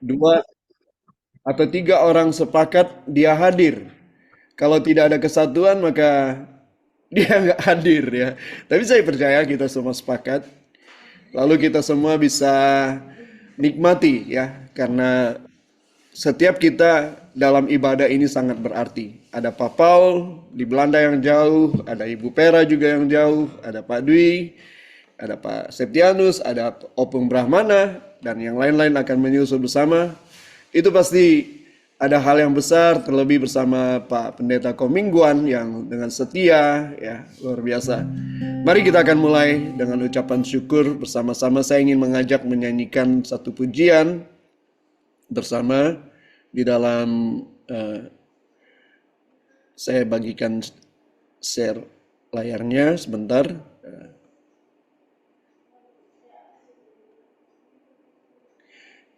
Dua atau tiga orang sepakat, dia hadir. Kalau tidak ada kesatuan, maka dia nggak hadir ya. Tapi saya percaya kita semua sepakat. Lalu kita semua bisa nikmati ya, karena setiap kita dalam ibadah ini sangat berarti. Ada Pak Paul di Belanda yang jauh, ada Ibu Pera juga yang jauh, ada Pak Dwi, ada Pak Septianus, ada Opung Brahmana, dan yang lain-lain akan menyusul bersama. Itu pasti ada hal yang besar, terlebih bersama Pak Pendeta Komingguan yang dengan setia, ya luar biasa. Mari kita akan mulai dengan ucapan syukur bersama-sama. Saya ingin mengajak menyanyikan satu pujian bersama di dalam saya bagikan share layarnya sebentar.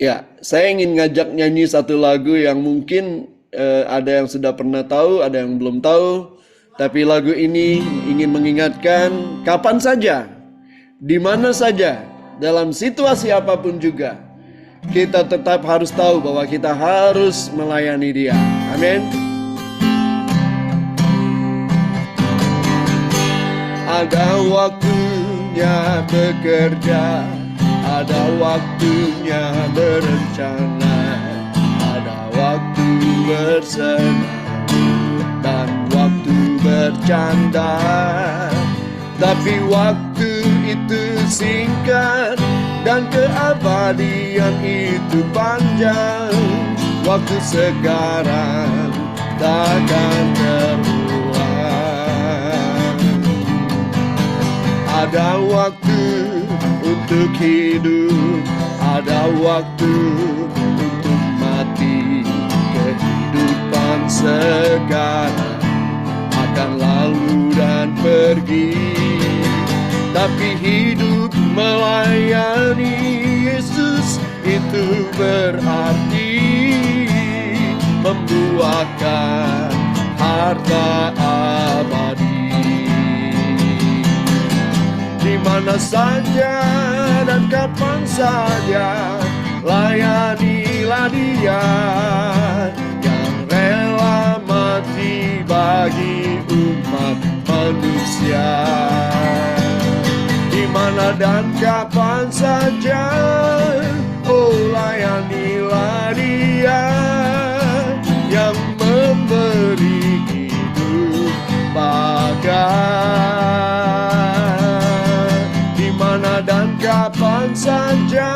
Ya, saya ingin ngajak nyanyi satu lagu yang mungkin ada yang sudah pernah tahu, ada yang belum tahu. Tapi lagu ini ingin mengingatkan kapan saja, di mana saja, dalam situasi apapun juga, kita tetap harus tahu bahwa kita harus melayani Dia. Amin. Ada waktunya bekerja, ada waktunya berencana, ada waktu bersenang dan waktu bercanda. Tapi waktu itu singkat dan keabadian itu panjang. Waktu sekarang takkan terulang. Ada waktu untuk hidup, ada waktu untuk mati. Kehidupan sekarang akan lalu dan pergi, tapi hidup melayani Yesus itu berarti membuahkan harta abadi. Di mana saja dan kapan saja, layanilah Dia yang rela mati bagi umat manusia. Di mana dan kapan saja, oh layanilah Dia yang memberi hidup bagai. Dan kapan saja,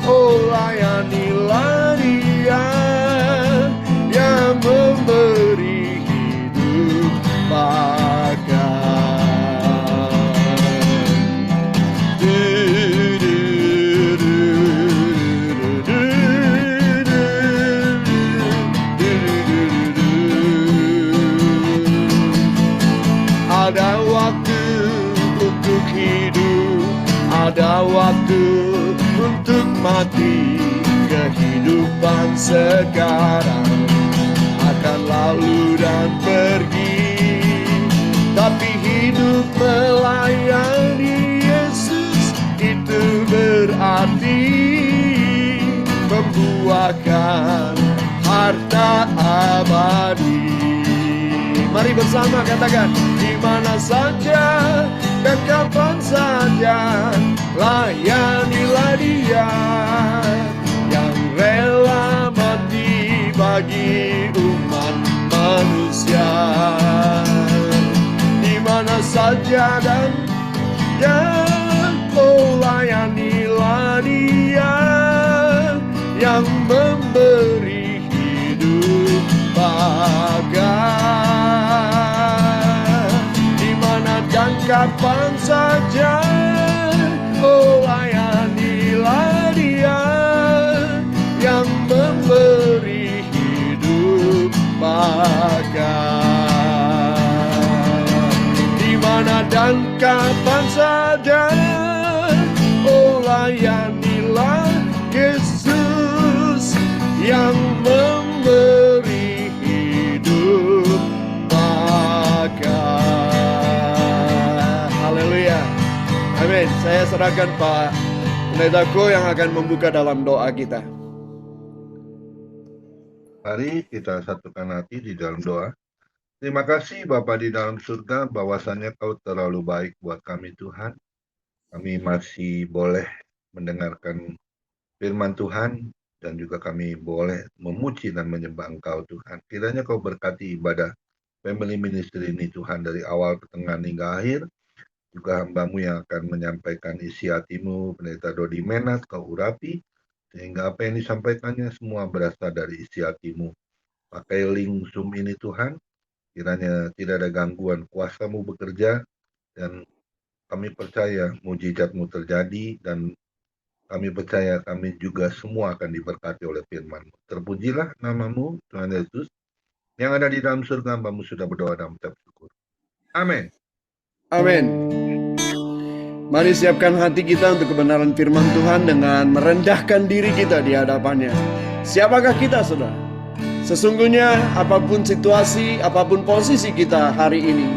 oh layanilah Dia yang memberi hidup bagai. Ada waktu untuk hidup, ada waktu untuk mati. Kehidupan sekarang akan lalu dan pergi, tapi hidup melayani Yesus itu berarti membuahkan harta abadi. Mari bersama katakan, di mana saja dan kapan saja, layanilah Dia yang rela mati bagi umat manusia. Di mana saja dan oh layanilah Dia yang memberi hidup bagai. Dan kapan saja, oh layanilah Dia yang memberi hidup bagai. Di mana dan kapan saja, oh layanilah Yesus yang memberi hidup bagai. Amin. Saya serahkan Pak Pendetaku yang akan membuka dalam doa kita. Mari kita satukan hati di dalam doa. Terima kasih Bapa di dalam surga, bahwasannya Kau terlalu baik buat kami Tuhan. Kami masih boleh mendengarkan firman Tuhan, dan juga kami boleh memuji dan menyembah Engkau Tuhan. Kiranya Kau berkati ibadah Family Ministry ini Tuhan, dari awal, pertengahan, hingga akhir. Juga hamba-Mu yang akan menyampaikan isi hati-Mu, Pendeta Dodi Menat, Kau urapi, sehingga apa yang disampaikannya semua berasal dari isi hati-Mu. Pakai link Zoom ini Tuhan, kiranya tidak ada gangguan, kuasa-Mu bekerja, dan kami percaya mujizat-Mu terjadi, dan kami percaya kami juga semua akan diberkati oleh firman-Mu. Terpujilah nama-Mu, Tuhan Yesus, yang ada di dalam surga. Hamba-Mu sudah berdoa dan mengucap syukur. Amin. Amin. Mari siapkan hati kita untuk kebenaran firman Tuhan dengan merendahkan diri kita di hadapannya. Siapakah kita, saudara? Sesungguhnya apapun situasi, apapun posisi kita hari ini,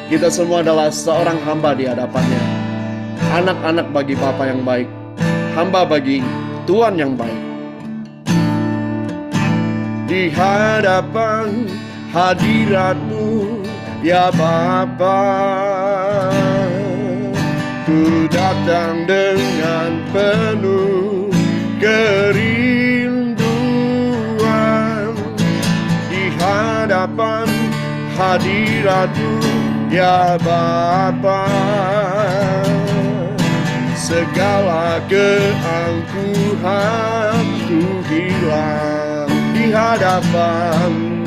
kita semua adalah seorang hamba di hadapannya. Anak-anak bagi Bapa yang baik, hamba bagi Tuhan yang baik. Di hadapan hadirat-Mu, ya Bapa, ku datang dengan penuh kerinduan. Di hadapan hadirat-Mu, ya Bapa, segala keangkuhan ku hilang. Di hadapan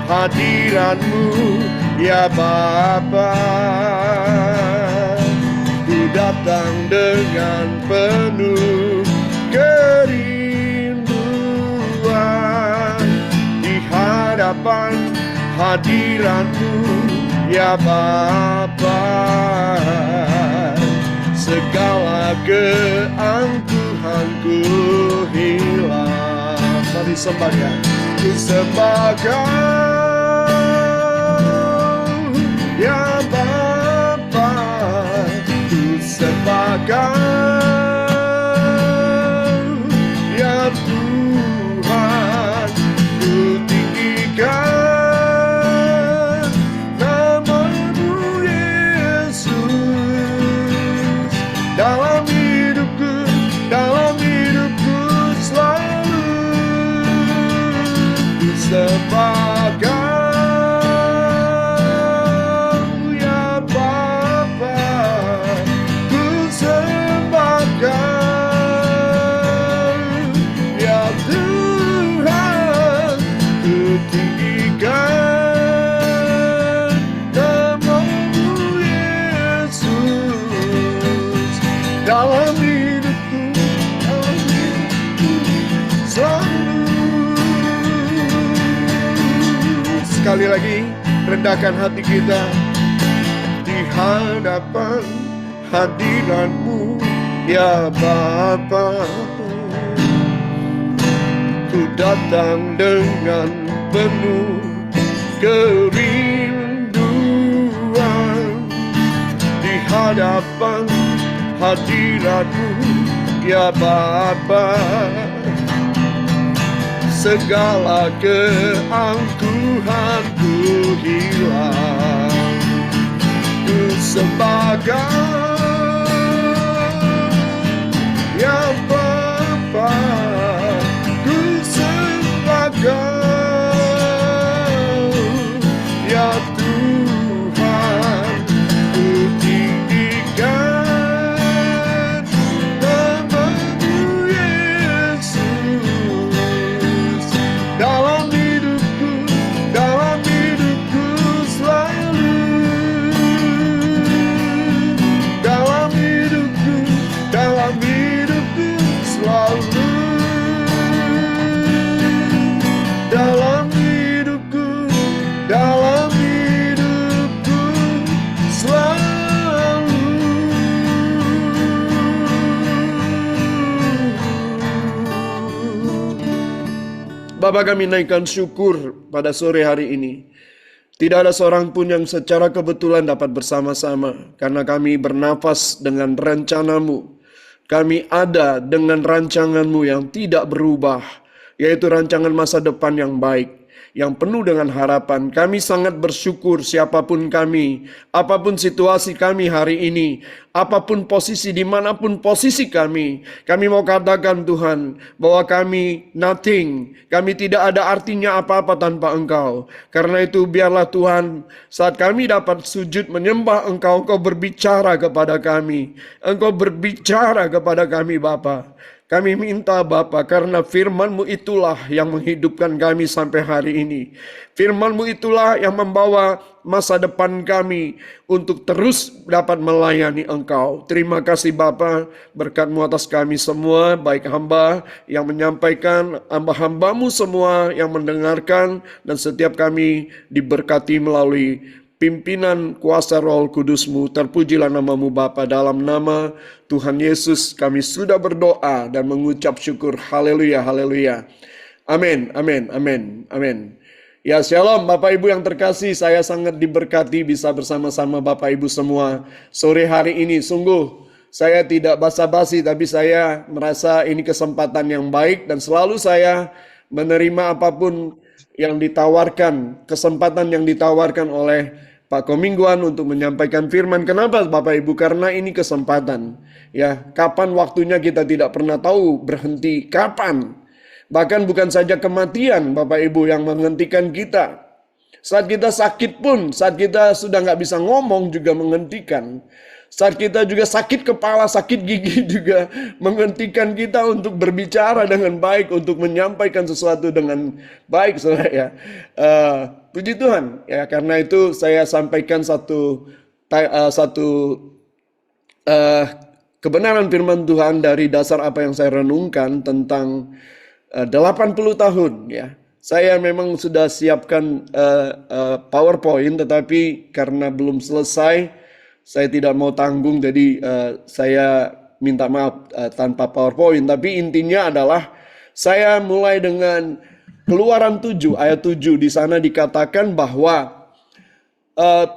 hadirat-Mu, ya Bapa, ku datang dengan penuh kerinduan. Di hadapan hadirat-Mu, ya Bapa, segala keangkuhanku hilang. Mari sembah ya. Ku sembah Kau, ya Bapa, ku sembah Kau, ya Tuhan, ku tinggikan nama-Mu Yesus. Dalam hidupku selalu ku sembah Kau, ya Bapa, ku sembah Kau, ya Tuhan, ku tinggikan nama-Mu Yesus. Dalam hidupku selalu. Sekali lagi, rendahkan hati kita di hadapan hadirat-Mu, ya Bapa. Ku datang dengan penuh kerinduan. Di hadapan hadirat-Mu, ya Bapa, segala keangkuhanku hilang. Ku sembah Kau, ya Bapa, ku sembah Kau, ya Tuhan, ku tinggikan nama-Mu Yesus. Dalam hidupku selalu. Dalam hidupku selalu. Dalam hidupku selalu. Bapa, kami naikkan syukur pada sore hari ini. Tidak ada seorang pun yang secara kebetulan dapat bersama-sama, karena kami bernafas dengan rencana-Mu, Kami ada dengan rancangan-Mu yang tidak berubah, yaitu rancangan masa depan yang baik, yang penuh dengan harapan. Kami sangat bersyukur siapapun kami, apapun situasi kami hari ini, apapun posisi, dimanapun posisi kami mau katakan Tuhan, bahwa kami nothing, kami tidak ada artinya apa-apa tanpa Engkau. Karena itu biarlah Tuhan, saat kami dapat sujud menyembah Engkau, Engkau berbicara kepada kami. Engkau berbicara kepada kami Bapa. Kami minta Bapa, karena firman-Mu itulah yang menghidupkan kami sampai hari ini. Firman-Mu itulah yang membawa masa depan kami untuk terus dapat melayani Engkau. Terima kasih Bapa, berkat-Mu atas kami semua, baik hamba yang menyampaikan, hamba-hamba-Mu semua yang mendengarkan, dan setiap kami diberkati melalui pimpinan kuasa Roh Kudus-Mu. Terpujilah nama-Mu Bapa. Dalam nama Tuhan Yesus kami sudah berdoa dan mengucap syukur. Haleluya, haleluya. Amin, amin, amin, amin. Ya, shalom Bapak Ibu yang terkasih. Saya sangat diberkati bisa bersama-sama Bapak Ibu semua sore hari ini. Sungguh saya tidak basa-basi, tapi saya merasa ini kesempatan yang baik, dan selalu saya menerima apapun yang ditawarkan, kesempatan yang ditawarkan oleh Pak Komingguan untuk menyampaikan firman. Kenapa Bapak Ibu? Karena ini kesempatan. Ya, kapan waktunya kita tidak pernah tahu berhenti kapan. Bahkan bukan saja kematian Bapak Ibu yang menghentikan kita. Saat kita sakit pun, saat kita sudah nggak bisa ngomong juga menghentikan. Saat kita juga sakit kepala, sakit gigi juga menghentikan kita untuk berbicara dengan baik, untuk menyampaikan sesuatu dengan baik, saudara ya. Puji Tuhan ya, karena itu saya sampaikan satu kebenaran firman Tuhan dari dasar apa yang saya renungkan tentang 80 tahun ya. Saya memang sudah siapkan PowerPoint, tetapi karena belum selesai, saya tidak mau tanggung, jadi saya minta maaf tanpa PowerPoint. Tapi intinya adalah saya mulai dengan Keluaran 7 ayat 7. Di sana dikatakan bahwa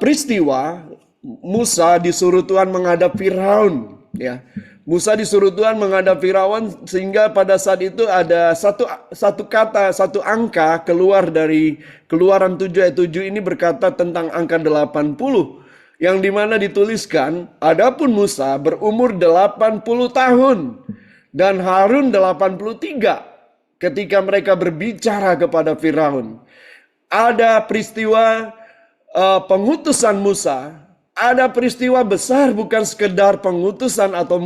peristiwa Musa disuruh Tuhan menghadap Firaun. Ya, Musa disuruh Tuhan menghadap Firaun, sehingga pada saat itu ada satu kata, satu angka keluar dari Keluaran 7 ayat 7 ini berkata tentang angka 80. Yang dimana dituliskan, adapun Musa berumur 80 tahun dan Harun 83 ketika mereka berbicara kepada Firaun. Ada peristiwa pengutusan Musa, ada peristiwa besar, bukan sekedar pengutusan atau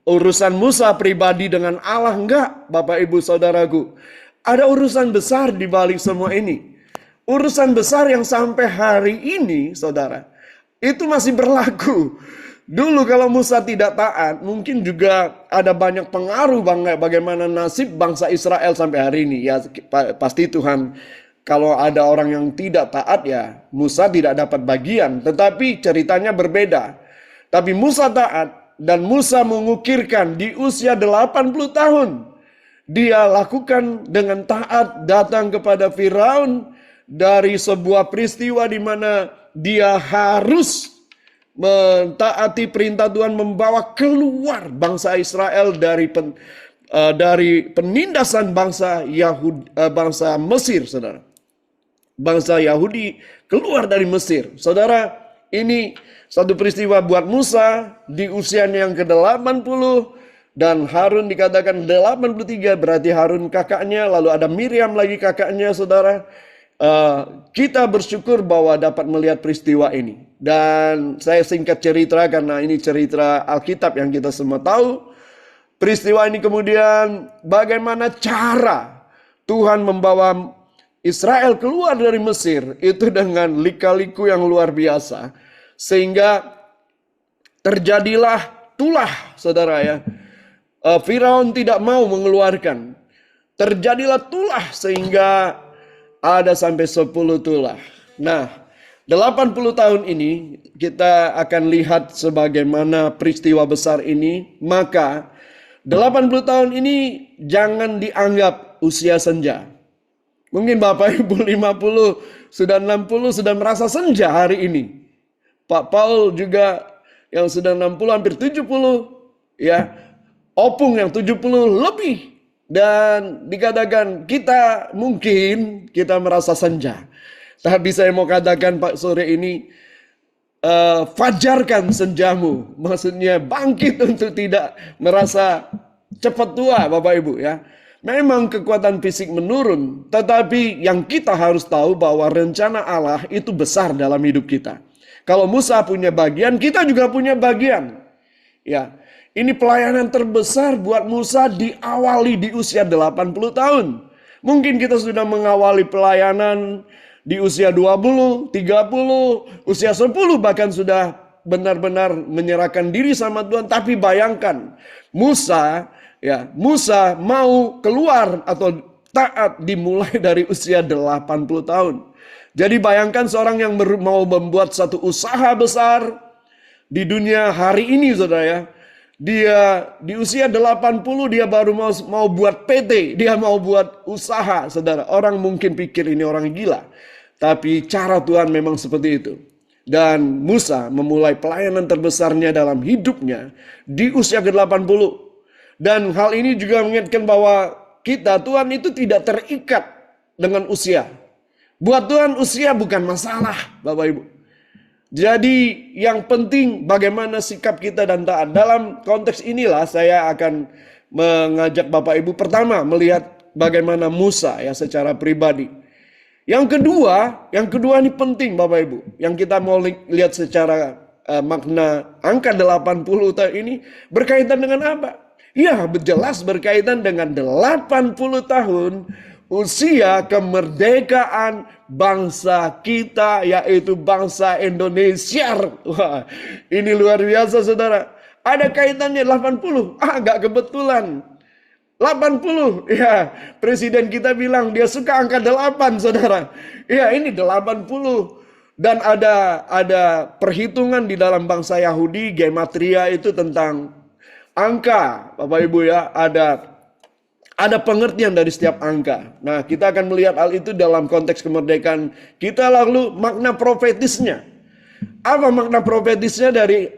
urusan Musa pribadi dengan Allah, enggak Bapak Ibu Saudaraku. Ada urusan besar di balik semua ini. Urusan besar yang sampai hari ini saudara, itu masih berlaku. Dulu kalau Musa tidak taat, mungkin juga ada banyak pengaruh bagaimana nasib bangsa Israel sampai hari ini. Ya pasti Tuhan, kalau ada orang yang tidak taat ya Musa tidak dapat bagian. Tetapi ceritanya berbeda. Tapi Musa taat, dan Musa mengukirkan di usia 80 tahun. Dia lakukan dengan taat, datang kepada Firaun dari sebuah peristiwa di mana dia harus mentaati perintah Tuhan, membawa keluar bangsa Israel dari penindasan bangsa Mesir, saudara. Bangsa Yahudi keluar dari Mesir. Saudara, ini satu peristiwa buat Musa di usianya yang ke-80, dan Harun dikatakan 83, berarti Harun kakaknya, lalu ada Miriam lagi kakaknya, saudara. Kita bersyukur bahwa dapat melihat peristiwa ini. Dan saya singkat cerita karena ini cerita Alkitab yang kita semua tahu. Peristiwa ini kemudian bagaimana cara Tuhan membawa Israel keluar dari Mesir. Itu dengan lika-liku yang luar biasa. Sehingga terjadilah tulah, saudara ya. Firaun tidak mau mengeluarkan. Terjadilah tulah sehingga ada sampai 10 tulah. Nah, 80 tahun ini kita akan lihat sebagaimana peristiwa besar ini. Maka 80 tahun ini jangan dianggap usia senja. Mungkin Bapak Ibu 50, sudah 60, sudah merasa senja hari ini. Pak Paul juga yang sudah 60 hampir 70, ya, opung yang 70 lebih. Dan dikatakan mungkin kita merasa senja. Tapi saya mau katakan Pak sore ini, fajarkan senjamu. Maksudnya bangkit untuk tidak merasa cepat tua Bapak Ibu ya. Memang kekuatan fisik menurun. Tetapi yang kita harus tahu bahwa rencana Allah itu besar dalam hidup kita. Kalau Musa punya bagian, kita juga punya bagian. Ya, ini pelayanan terbesar buat Musa diawali di usia 80 tahun. Mungkin kita sudah mengawali pelayanan di usia 20, 30, usia 10 bahkan sudah benar-benar menyerahkan diri sama Tuhan. Tapi bayangkan, Musa mau keluar atau taat dimulai dari usia 80 tahun. Jadi bayangkan seorang yang mau membuat satu usaha besar di dunia hari ini saudara ya. Dia di usia 80 dia baru mau buat PT, dia mau buat usaha saudara. Orang mungkin pikir ini orang gila. Tapi cara Tuhan memang seperti itu. Dan Musa memulai pelayanan terbesarnya dalam hidupnya di usia ke-80. Dan hal ini juga mengingatkan bahwa Tuhan itu tidak terikat dengan usia. Buat Tuhan usia bukan masalah Bapak Ibu. Jadi yang penting bagaimana sikap kita dan taat. Dalam konteks inilah saya akan mengajak Bapak Ibu pertama melihat bagaimana Musa ya secara pribadi. Yang kedua ini penting Bapak Ibu. Yang kita mau lihat secara makna angka 80 tahun ini berkaitan dengan apa? Ya, jelas berkaitan dengan 80 tahun usia kemerdekaan bangsa kita, yaitu bangsa Indonesia. Wah, ini luar biasa saudara. Ada kaitannya 80. Gak kebetulan. 80. Ya, presiden kita bilang dia suka angka 8 saudara. Ya, ini 80. Dan ada perhitungan di dalam bangsa Yahudi, gematria itu tentang angka, Bapak Ibu ya, ada pengertian dari setiap angka. Nah, kita akan melihat hal itu dalam konteks kemerdekaan kita. Lalu makna profetisnya. Apa makna profetisnya dari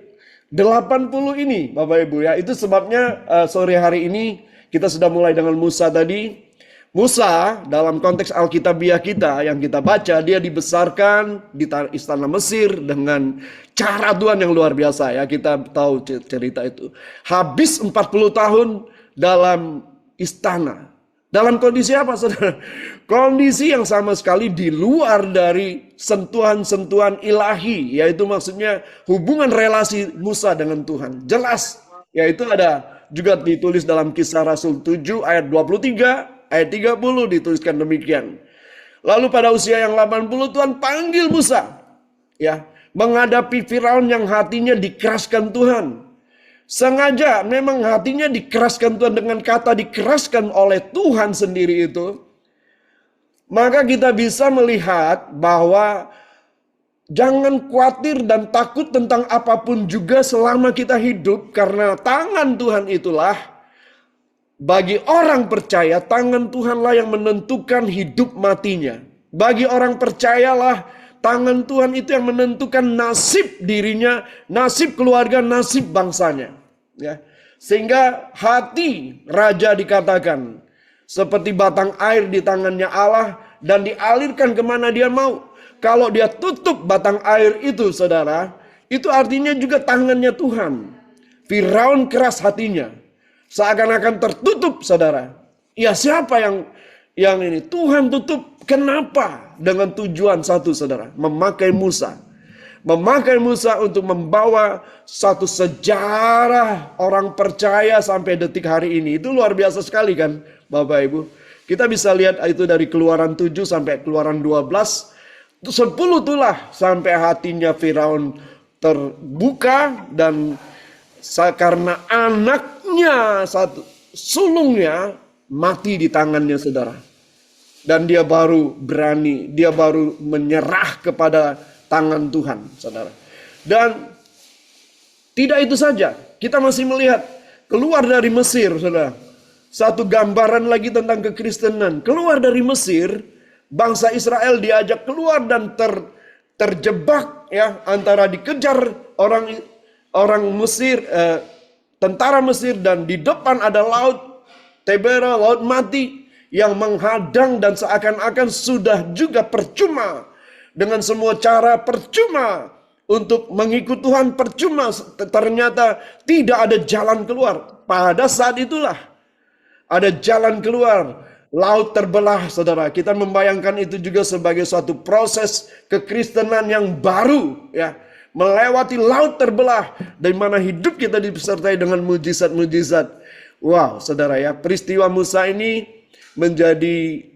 80 ini, Bapak Ibu ya? Itu sebabnya sore hari ini kita sudah mulai dengan Musa tadi. Musa dalam konteks Alkitabiah kita yang kita baca, dia dibesarkan di istana Mesir dengan cara Tuhan yang luar biasa ya. Kita tahu cerita itu. Habis 40 tahun dalam istana. Dalam kondisi apa saudara? Kondisi yang sama sekali di luar dari sentuhan-sentuhan ilahi. Yaitu maksudnya hubungan relasi Musa dengan Tuhan. Jelas. Yaitu ada juga ditulis dalam Kisah Rasul 7 ayat 23. Ayat 30 dituliskan demikian. Lalu pada usia yang 80 Tuhan panggil Musa. Ya, menghadapi Firaun yang hatinya dikeraskan Tuhan. Sengaja memang hatinya dikeraskan Tuhan, dengan kata dikeraskan oleh Tuhan sendiri itu. Maka kita bisa melihat bahwa jangan khawatir dan takut tentang apapun juga selama kita hidup. Karena tangan Tuhan itulah, bagi orang percaya tangan Tuhanlah yang menentukan hidup matinya. Bagi orang percayalah tangan Tuhan itu yang menentukan nasib dirinya, nasib keluarga, nasib bangsanya. Ya. Sehingga hati raja dikatakan seperti batang air di tangannya Allah dan dialirkan kemana dia mau. Kalau dia tutup batang air itu saudara, itu artinya juga tangannya Tuhan. Firaun keras hatinya. Seakan-akan tertutup saudara. Ya siapa yang ini? Tuhan tutup. Kenapa? Dengan tujuan satu saudara. Memakai Musa. Memakai Musa untuk membawa satu sejarah orang percaya sampai detik hari ini. Itu luar biasa sekali kan Bapak Ibu. Kita bisa lihat itu dari Keluaran 7 sampai Keluaran 12. 10 itulah sampai hatinya Firaun terbuka. Dan karena anaknya satu sulungnya mati di tangannya saudara. Dan dia baru berani, dia baru menyerah kepada tangan Tuhan saudara. Dan tidak itu saja, kita masih melihat keluar dari Mesir saudara. Satu gambaran lagi tentang kekristenan. Keluar dari Mesir, bangsa Israel diajak keluar dan terjebak ya, antara dikejar orang Mesir, tentara Mesir, dan di depan ada laut Tibera, laut mati yang menghadang, dan seakan-akan sudah juga percuma dengan semua cara, percuma untuk mengikut Tuhan, percuma, ternyata tidak ada jalan keluar. Pada saat itulah ada jalan keluar. Laut terbelah, saudara. Kita membayangkan itu juga sebagai suatu proses kekristenan yang baru, ya. Melewati laut terbelah, di mana hidup kita disertai dengan mujizat-mujizat. Wow, saudara ya, peristiwa Musa ini menjadi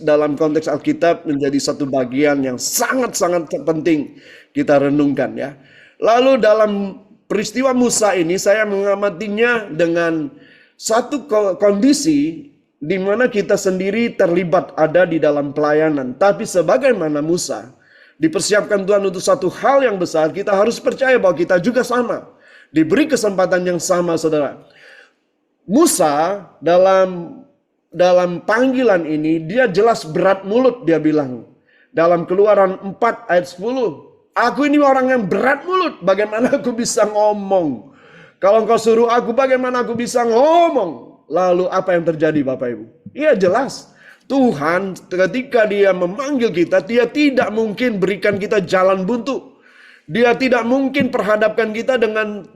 dalam konteks Alkitab menjadi satu bagian yang sangat-sangat penting kita renungkan, ya. Lalu dalam peristiwa Musa ini saya mengamatinya dengan satu kondisi di mana kita sendiri terlibat ada di dalam pelayanan. Tapi sebagaimana Musa dipersiapkan Tuhan untuk satu hal yang besar, kita harus percaya bahwa kita juga sama. Diberi kesempatan yang sama, saudara. Musa dalam panggilan ini, dia jelas berat mulut, dia bilang. Dalam Keluaran 4 ayat 10. Aku ini orang yang berat mulut, bagaimana aku bisa ngomong? Kalau engkau suruh aku, bagaimana aku bisa ngomong? Lalu apa yang terjadi, Bapak Ibu? Iya, jelas. Tuhan ketika dia memanggil kita, dia tidak mungkin berikan kita jalan buntu. Dia tidak mungkin perhadapkan kita dengan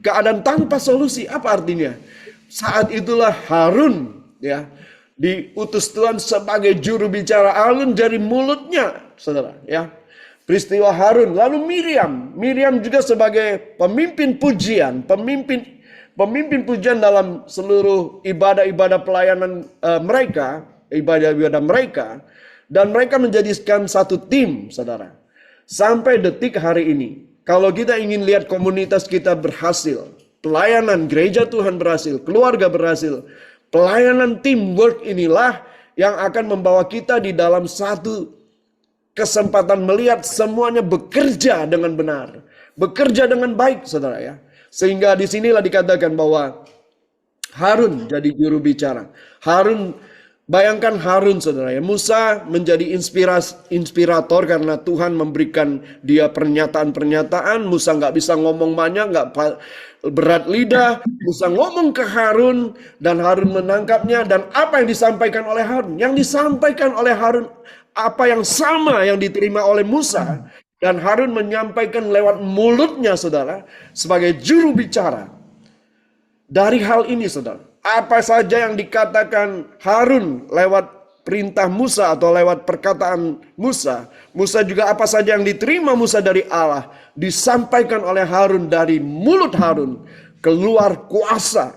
keadaan tanpa solusi. Apa artinya? Saat itulah Harun, ya, diutus Tuhan sebagai juru bicara. Harun jadi mulutnya, saudara, ya. Peristiwa Harun, lalu Miriam juga sebagai pemimpin pujian, pemimpin pujian dalam seluruh ibadah-ibadah pelayanan mereka, ibadah-ibadah mereka, dan mereka menjadikan satu tim, saudara. Sampai detik hari ini, kalau kita ingin lihat komunitas kita berhasil, pelayanan gereja Tuhan berhasil, keluarga berhasil, pelayanan teamwork inilah yang akan membawa kita di dalam satu kesempatan melihat semuanya bekerja dengan benar, bekerja dengan baik, saudara ya. Sehingga disinilah dikatakan bahwa Harun jadi juru bicara. Bayangkan Harun, saudara ya. Musa menjadi inspirator karena Tuhan memberikan dia pernyataan-pernyataan. Musa nggak bisa ngomong banyak, nggak berat lidah. Musa ngomong ke Harun dan Harun menangkapnya. Dan apa yang disampaikan oleh Harun? Yang disampaikan oleh Harun apa yang sama yang diterima oleh Musa. Dan Harun menyampaikan lewat mulutnya, saudara, sebagai juru bicara. Dari hal ini, saudara, apa saja yang dikatakan Harun lewat perintah Musa atau lewat perkataan Musa, Musa juga apa saja yang diterima Musa dari Allah, disampaikan oleh Harun. Dari mulut Harun keluar kuasa,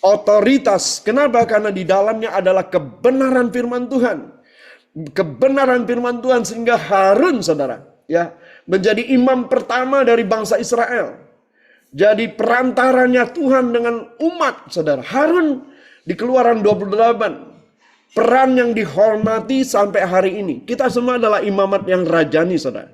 otoritas. Kenapa? Karena di dalamnya adalah kebenaran firman Tuhan. Kebenaran firman Tuhan sehingga Harun, saudara, ya, menjadi imam pertama dari bangsa Israel. Jadi perantaranya Tuhan dengan umat, saudara. Harun di Keluaran 28. Peran yang dihormati sampai hari ini. Kita semua adalah imamat yang rajani, saudara.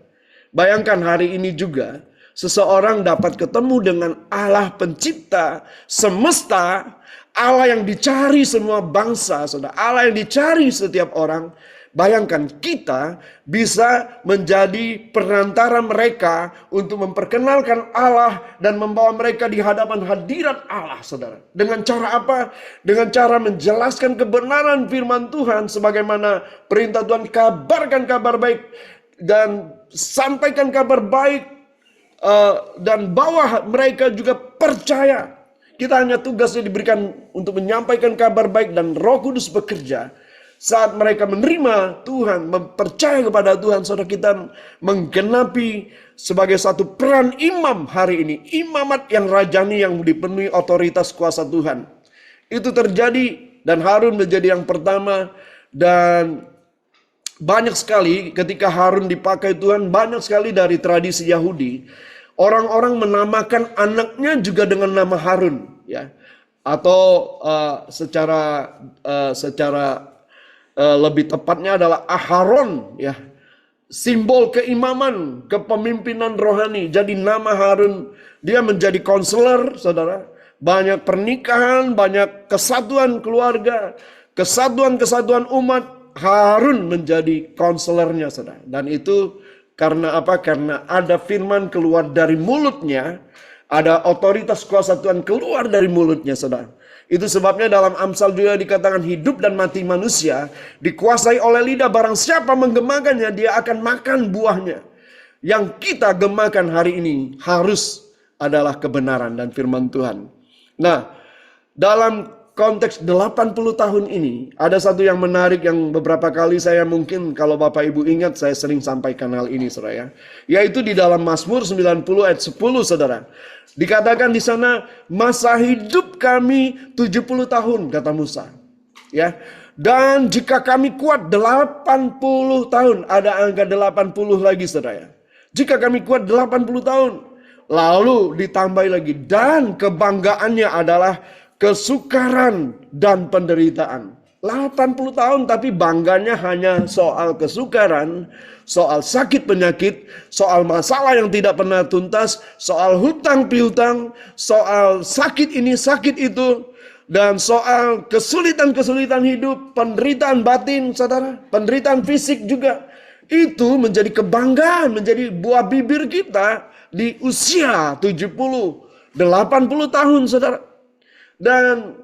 Bayangkan hari ini juga seseorang dapat ketemu dengan Allah pencipta semesta, Allah yang dicari semua bangsa, saudara. Allah yang dicari setiap orang. Bayangkan kita bisa menjadi perantara mereka untuk memperkenalkan Allah dan membawa mereka di hadapan hadirat Allah, saudara. Dengan cara apa? Dengan cara menjelaskan kebenaran firman Tuhan sebagaimana perintah Tuhan, kabarkan kabar baik dan sampaikan kabar baik dan bawa mereka juga percaya. Kita hanya tugasnya diberikan untuk menyampaikan kabar baik dan Roh Kudus bekerja. Saat mereka menerima Tuhan, mempercaya kepada Tuhan, saudara, kita menggenapi sebagai satu peran imam hari ini. Imamat yang rajani yang dipenuhi otoritas kuasa Tuhan. Itu terjadi dan Harun menjadi yang pertama. Dan banyak sekali ketika Harun dipakai Tuhan, banyak sekali dari tradisi Yahudi. Orang-orang menamakan anaknya juga dengan nama Harun, ya. Atau secara lebih tepatnya adalah Aharon, ya, simbol keimaman, kepemimpinan rohani. Jadi nama Harun, dia menjadi konselor, saudara. Banyak pernikahan, banyak kesatuan keluarga, kesatuan umat. Harun menjadi konselornya, saudara. Dan itu karena apa? Karena ada firman keluar dari mulutnya, Ada otoritas kuasa Tuhan keluar dari mulutnya, saudara. Itu sebabnya dalam Amsal juga dikatakan hidup dan mati manusia dikuasai oleh lidah. Barang siapa menggemakannya, dia akan makan buahnya. Yang kita gemakan hari ini harus adalah kebenaran dan firman Tuhan. Nah, dalam konteks 80 tahun ini, ada satu yang menarik yang beberapa kali saya mungkin kalau Bapak Ibu ingat saya sering sampaikan hal ini, saudara ya. Yaitu di dalam Mazmur 90 ayat 10, saudara. Dikatakan di sana, masa hidup kami 70 tahun, kata Musa. Ya. Dan jika kami kuat 80 tahun, ada angka 80 lagi, saudara ya. Jika kami kuat 80 tahun, lalu ditambah lagi, dan kebanggaannya adalah kesukaran dan penderitaan. 80 tahun tapi bangganya hanya soal kesukaran, soal sakit penyakit, soal masalah yang tidak pernah tuntas, soal hutang piutang, soal sakit ini sakit itu, dan soal kesulitan-kesulitan hidup, penderitaan batin, saudara, penderitaan fisik juga. Itu menjadi kebanggaan, menjadi buah bibir kita di usia 70, 80 tahun, saudara. Dan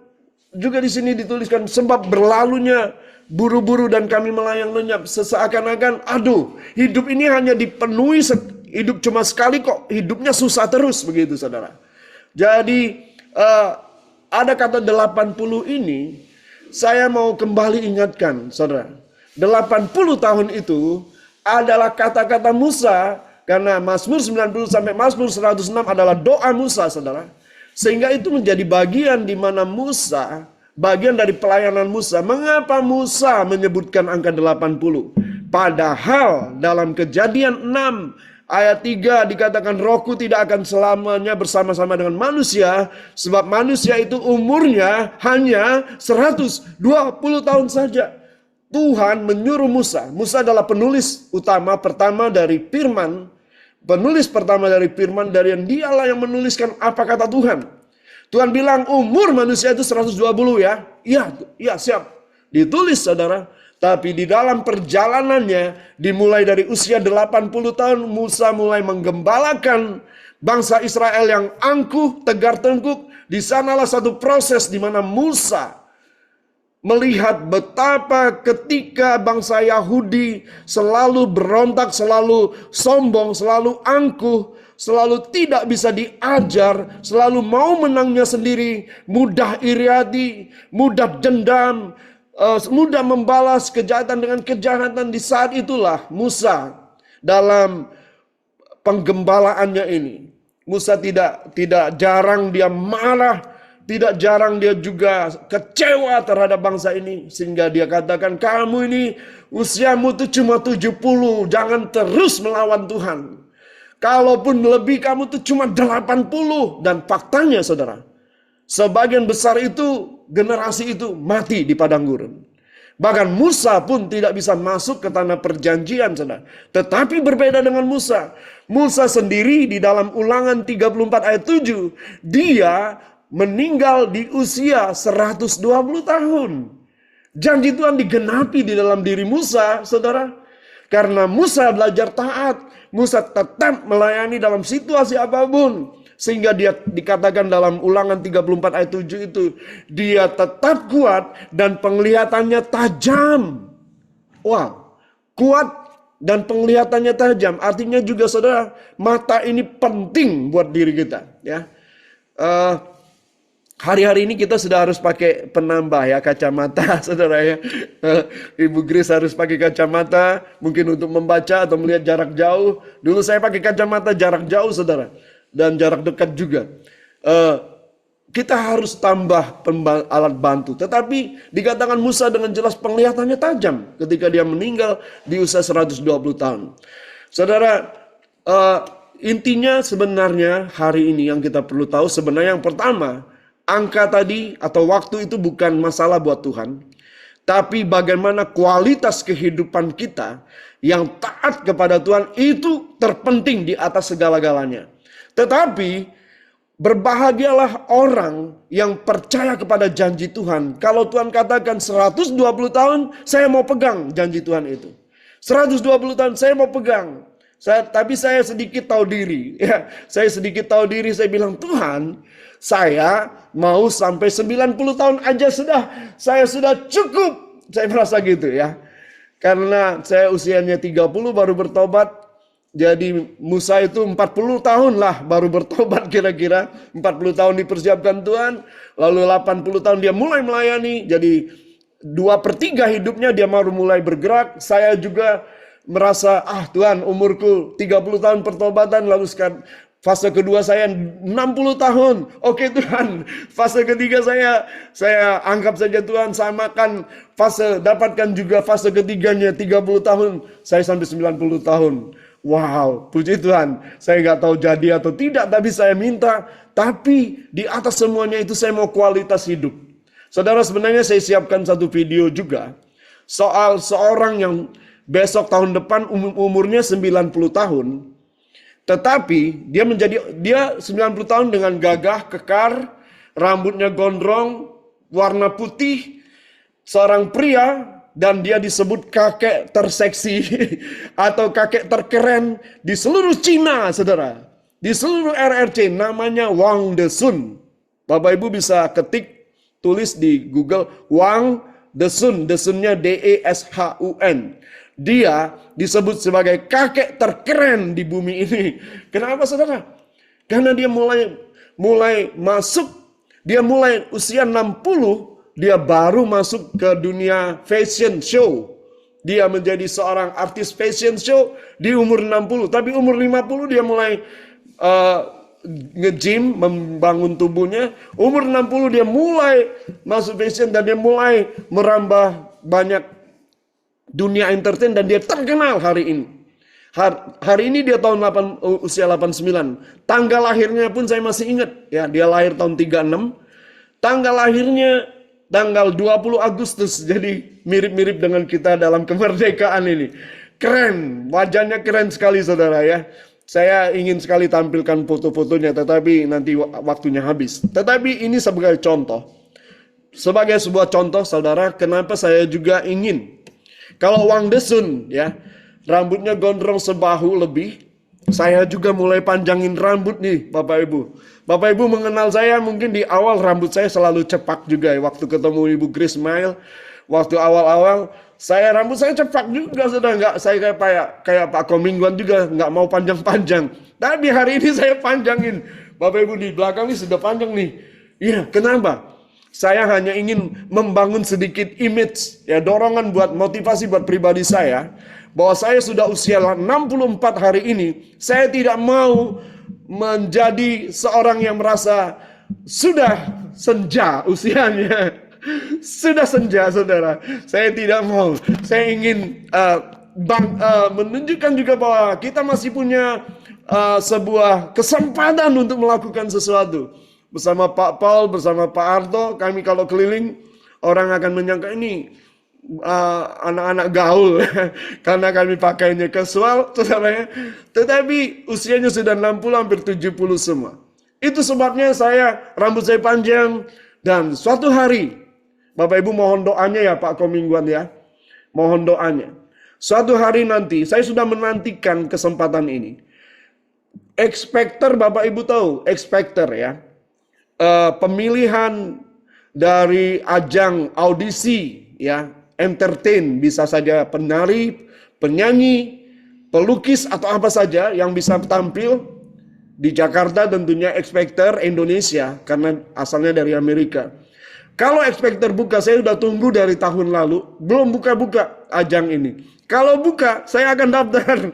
juga di sini dituliskan sebab berlalunya buru-buru dan kami melayang lenyap, seakan-akan aduh, hidup ini hanya dipenuhi hidup cuma sekali kok, hidupnya susah terus begitu, saudara. Jadi ada kata 80 ini saya mau kembali ingatkan, saudara. 80 tahun itu adalah kata-kata Musa, karena Mazmur 90 sampai Mazmur 106 adalah doa Musa, saudara. Sehingga itu menjadi bagian di mana Musa, bagian dari pelayanan Musa. Mengapa Musa menyebutkan angka 80? Padahal dalam Kejadian 6 ayat 3 dikatakan rohku tidak akan selamanya bersama-sama dengan manusia. Sebab manusia itu umurnya hanya 120 tahun saja. Tuhan menyuruh Musa. Musa adalah penulis utama pertama dari firman. Penulis pertama dari firman, dari yang dialah yang menuliskan apa kata Tuhan. Tuhan bilang umur manusia itu 120 ya. Iya siap. Ditulis, saudara. Tapi di dalam perjalanannya dimulai dari usia 80 tahun Musa mulai menggembalakan bangsa Israel yang angkuh, tegar tengkuk. Di sanalah satu proses di mana Musa melihat betapa ketika bangsa Yahudi selalu berontak, selalu sombong, selalu angkuh, selalu tidak bisa diajar, selalu mau menangnya sendiri, mudah iri hati, mudah dendam, mudah membalas kejahatan dengan kejahatan. Di saat itulah Musa dalam penggembalaannya ini, Musa tidak jarang dia marah. Tidak jarang dia juga kecewa terhadap bangsa ini. Sehingga dia katakan, kamu ini usiamu itu cuma 70. Jangan terus melawan Tuhan. Kalaupun lebih kamu itu cuma 80. Dan faktanya, saudara, sebagian besar itu, generasi itu mati di padang gurun. Bahkan Musa pun tidak bisa masuk ke tanah perjanjian, saudara. Tetapi berbeda dengan Musa. Musa sendiri di dalam Ulangan 34 ayat 7. Dia meninggal di usia 120 tahun. Janji Tuhan digenapi di dalam diri Musa, saudara. Karena Musa belajar taat. Musa tetap melayani dalam situasi apapun. Sehingga dia dikatakan dalam Ulangan 34 ayat 7 itu. Dia tetap kuat dan penglihatannya tajam. Wah, kuat dan penglihatannya tajam. Artinya juga, saudara, mata ini penting buat diri kita. Ya. Hari-hari ini kita sudah harus pakai penambah ya, kacamata, saudara ya. Ibu Grace harus pakai kacamata, mungkin untuk membaca atau melihat jarak jauh. Dulu saya pakai kacamata jarak jauh, saudara, dan jarak dekat juga. Kita harus tambah alat bantu. Tetapi dikatakan Musa dengan jelas penglihatannya tajam ketika dia meninggal di usia 120 tahun. Saudara, intinya sebenarnya hari ini yang kita perlu tahu sebenarnya yang pertama, angka tadi atau waktu itu bukan masalah buat Tuhan. Tapi bagaimana kualitas kehidupan kita yang taat kepada Tuhan itu terpenting di atas segala-galanya. Tetapi berbahagialah orang yang percaya kepada janji Tuhan. Kalau Tuhan katakan 120 tahun saya mau pegang janji Tuhan itu. 120 tahun saya mau pegang. Tapi saya sedikit tahu diri, ya. Saya sedikit tahu diri, saya bilang, Tuhan, saya mau sampai 90 tahun aja saya sudah cukup. Saya merasa gitu ya. Karena saya usianya 30 baru bertobat. Jadi Musa itu 40 tahun lah baru bertobat kira-kira. 40 tahun dipersiapkan Tuhan. Lalu 80 tahun dia mulai melayani. Jadi 2/3 hidupnya dia baru mulai bergerak. Saya juga merasa, Tuhan, umurku 30 tahun pertobatan, lalu sekarang fase kedua saya 60 tahun. Oke Tuhan, fase ketiga saya anggap saja Tuhan, samakan dapatkan juga fase ketiganya 30 tahun, saya sampai 90 tahun. Wow, puji Tuhan. Saya nggak tahu jadi atau tidak, tapi saya minta. Tapi di atas semuanya itu saya mau kualitas hidup. Saudara, sebenarnya saya siapkan satu video juga soal seorang yang besok tahun depan umurnya 90 tahun. Tetapi dia 90 tahun dengan gagah, kekar, rambutnya gondrong, warna putih, seorang pria, dan dia disebut kakek terseksi atau kakek terkeren di seluruh Cina, saudara. Di seluruh RRC, namanya Wang Desun. Bapak Ibu bisa ketik, tulis di Google, Wang Desun, Desunnya Deshun. Dia disebut sebagai kakek terkeren di bumi ini. Kenapa saudara? Karena dia mulai masuk, dia mulai usia 60, dia baru masuk ke dunia fashion show. Dia menjadi seorang artis fashion show di umur 60. Tapi umur 50 dia mulai nge-gym, membangun tubuhnya. Umur 60 dia mulai masuk fashion dan dia mulai merambah banyak dunia entertain dan dia terkenal hari ini. Hari ini dia usia 89. Tanggal lahirnya pun saya masih ingat. Ya, dia lahir tahun 36. Tanggal lahirnya tanggal 20 Agustus. Jadi mirip-mirip dengan kita dalam kemerdekaan ini. Keren, wajahnya keren sekali saudara ya. Saya ingin sekali tampilkan foto-fotonya, tetapi nanti waktunya habis. Tetapi ini sebagai contoh. Sebagai sebuah contoh saudara, kenapa saya juga ingin. Kalau Wang Desun ya, rambutnya gondrong sebahu lebih. Saya juga mulai panjangin rambut nih Bapak Ibu. Bapak Ibu mengenal saya mungkin di awal rambut saya selalu cepak juga ya. Waktu ketemu Ibu Grace Mail, waktu awal-awal rambut saya cepak juga, sudah nggak saya kayak Pak Komingguan juga nggak mau panjang-panjang. Tapi hari ini saya panjangin. Bapak Ibu di belakang ini sudah panjang nih. Iya, kenapa? Saya hanya ingin membangun sedikit image, ya dorongan buat motivasi buat pribadi saya, bahwa saya sudah usia 64 hari ini, saya tidak mau menjadi seorang yang merasa sudah senja usianya. Sudah senja saudara. Saya tidak mau. Saya ingin menunjukkan juga bahwa kita masih punya sebuah kesempatan untuk melakukan sesuatu. Bersama Pak Paul, bersama Pak Arto, kami kalau keliling, orang akan menyangka ini anak-anak gaul. Karena kami pakainya casual, saudara. Tetapi usianya sudah 60, hampir 70 semua. Itu sebabnya rambut saya panjang. Dan suatu hari, Bapak Ibu mohon doanya ya Pak Komingguan ya. Mohon doanya. Suatu hari nanti, saya sudah menantikan kesempatan ini. X-Factor, Bapak Ibu tahu, X-Factor ya. Pemilihan dari ajang audisi ya, entertain, bisa saja penari, penyanyi, pelukis atau apa saja yang bisa tampil di Jakarta, tentunya X-Factor Indonesia karena asalnya dari Amerika. Kalau X-Factor buka, saya sudah tunggu dari tahun lalu, belum buka-buka ajang ini. Kalau buka, saya akan daftar.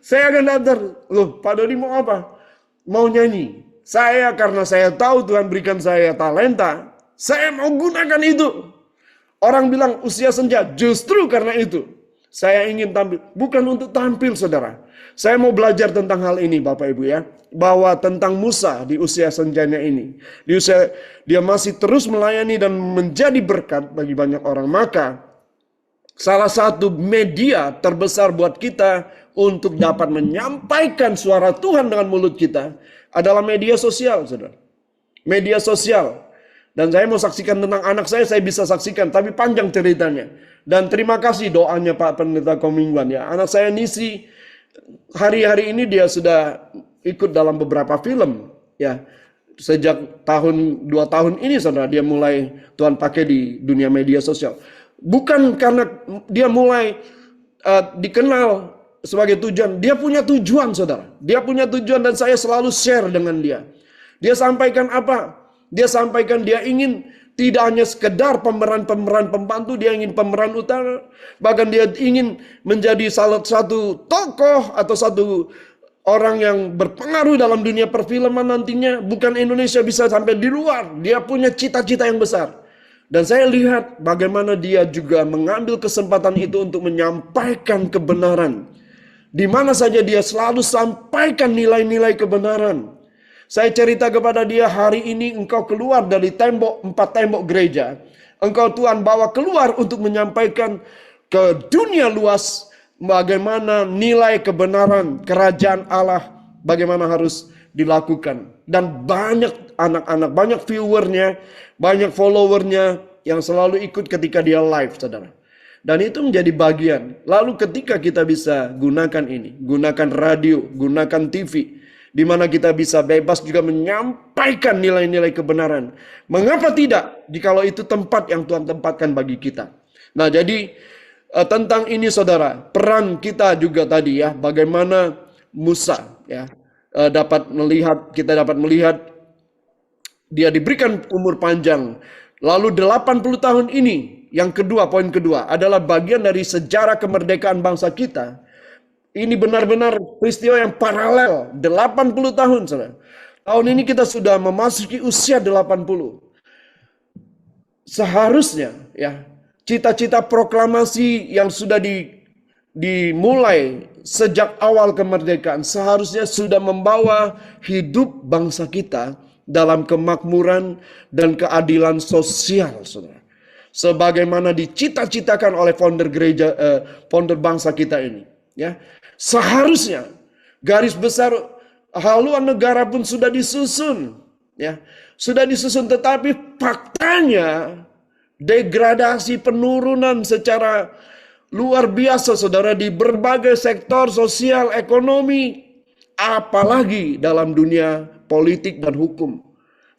Saya akan daftar. Loh, Pak Dodi mau apa? Mau nyanyi. Karena saya tahu Tuhan berikan saya talenta, saya mau gunakan itu. Orang bilang usia senja, justru karena itu. Saya ingin tampil, bukan untuk tampil saudara. Saya mau belajar tentang hal ini Bapak Ibu ya. Bahwa tentang Musa di usia senjanya ini. Di usia dia masih terus melayani dan menjadi berkat bagi banyak orang. Maka salah satu media terbesar buat kita untuk dapat menyampaikan suara Tuhan dengan mulut kita adalah media sosial, saudara. Media sosial. Dan saya mau saksikan tentang anak saya bisa saksikan, tapi panjang ceritanya. Dan terima kasih doanya Pak Pendeta Komingguan ya. Anak saya Nisi Hari-hari ini dia sudah ikut dalam beberapa film, ya. Sejak 2 tahun ini, saudara, dia mulai Tuhan pakai di dunia media sosial. Bukan karena dia mulai dikenal sebagai tujuan. Dia punya tujuan, saudara. Dia punya tujuan dan saya selalu share dengan dia. Dia sampaikan apa? Dia sampaikan dia ingin tidak hanya sekedar pemeran-pemeran pembantu, dia ingin pemeran utama. Bahkan dia ingin menjadi salah satu tokoh atau satu orang yang berpengaruh dalam dunia perfilman nantinya. Bukan Indonesia, bisa sampai di luar. Dia punya cita-cita yang besar. Dan saya lihat bagaimana dia juga mengambil kesempatan itu untuk menyampaikan kebenaran. Di mana saja dia selalu sampaikan nilai-nilai kebenaran. Saya cerita kepada dia, hari ini engkau keluar dari 4 tembok gereja. Engkau Tuhan bawa keluar untuk menyampaikan ke dunia luas bagaimana nilai kebenaran kerajaan Allah, bagaimana harus dilakukan. Dan banyak anak-anak, banyak viewernya, banyak followernya yang selalu ikut ketika dia live, saudara. Dan itu menjadi bagian. Lalu ketika kita bisa gunakan ini, gunakan radio, gunakan TV, di mana kita bisa bebas juga menyampaikan nilai-nilai kebenaran. Mengapa tidak, jikalau itu tempat yang Tuhan tempatkan bagi kita. Nah, jadi tentang ini, saudara, peran kita juga tadi, ya, bagaimana Musa, ya, kita dapat melihat dia diberikan umur panjang. Lalu 80 tahun ini, yang kedua, poin kedua, adalah bagian dari sejarah kemerdekaan bangsa kita. Ini benar-benar peristiwa yang paralel, 80 tahun, saudara. Tahun ini kita sudah memasuki usia 80. Seharusnya, ya, cita-cita proklamasi yang sudah dimulai sejak awal kemerdekaan seharusnya sudah membawa hidup bangsa kita dalam kemakmuran dan keadilan sosial, saudara. Sebagaimana dicita-citakan oleh founder bangsa kita ini, ya. Seharusnya garis besar haluan negara pun sudah disusun, ya. Sudah disusun, tetapi faktanya degradasi, penurunan secara luar biasa, saudara, di berbagai sektor sosial, ekonomi, apalagi dalam dunia politik dan hukum.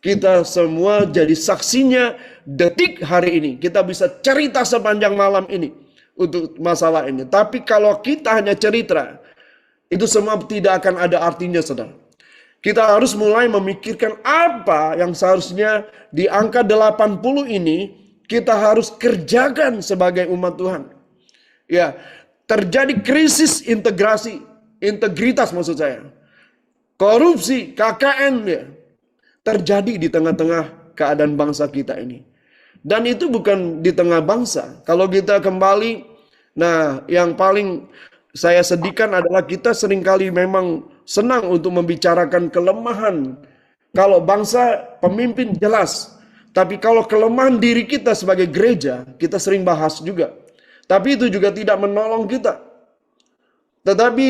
Kita semua jadi saksinya detik hari ini. Kita bisa cerita sepanjang malam ini untuk masalah ini. Tapi kalau kita hanya cerita, itu semua tidak akan ada artinya, saudara. Kita harus mulai memikirkan apa yang seharusnya di angka 80 ini kita harus kerjakan sebagai umat Tuhan. Ya, terjadi krisis integritas maksud saya. Korupsi, KKN, ya, terjadi di tengah-tengah keadaan bangsa kita ini. Dan itu bukan di tengah bangsa. Kalau kita kembali, nah, yang paling saya sedihkan adalah kita seringkali memang senang untuk membicarakan kelemahan. Kalau bangsa, pemimpin jelas. Tapi kalau kelemahan diri kita sebagai gereja, kita sering bahas juga. Tapi itu juga tidak menolong kita. Tetapi